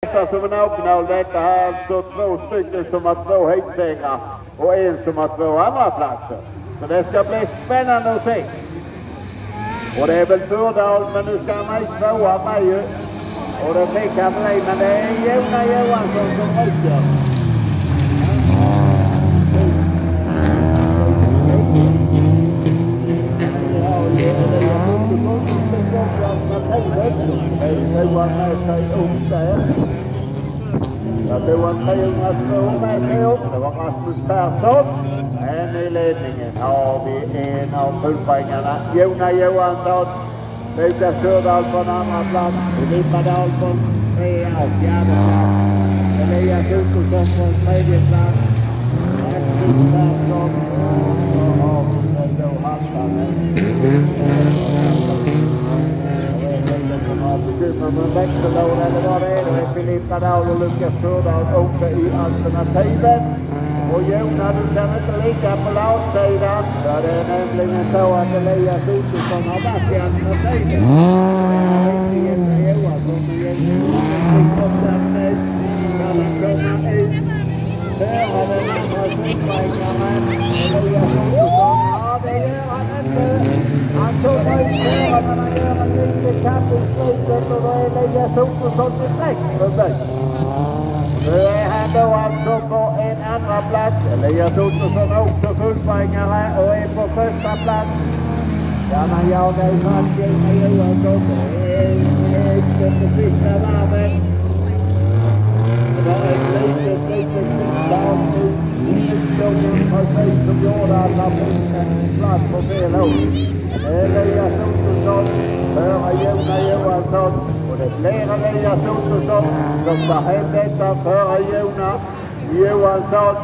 Som en A-final detta här alltså 2 stycken som har 2 heatsegrar och en som har 2 andra platser. Så det ska bli spännande att se. Och det är väl Furdal, men nu ska han i 2:a med ju. Och det fick han bli, men det är Jona Johansson som rycker. Jag tror att 302 med sig upp. Det var Rasmus Persson. Men i ledningen har vi en av fullpoängarna, Jona Johansson. Lukas Furdal på en andra plats. Filippa Dahl på en 3:a och 4:e plats. Elias Ottosson på en 3:e plats. Rasmus Persson. Så har vi då Hassan. Bekymmer med växellåda eller vad det är. Det är Filippa Dahl och Lukas Furdal uppe i alternativen. Och Jona, du kan inte ligga på lagsidan. Ja, det är nämligen så att Elias Ottosson har varit i alternativen. Jona Johansson och föra den andra slutpoängaren. Elias Ottosson. Ja, det gör han inte. Han kommer ut föra, men han gör en liten kapp i slutet och då är Elias Ottosson direkt förbi. Nu är han då alltså på en andra plats. Elias Ottosson också fullpoängare och är på första plats. Ja, man jagar i fast Jona Johansson. Det är inte på sista varvet. Det var ett litet misstag i utgången precis som gjorde att han fick en plats på fel håll. Elias Ottosson före Jona Johansson. Och det blir Elias Ottosson som tar hem detta före Jona Johansson.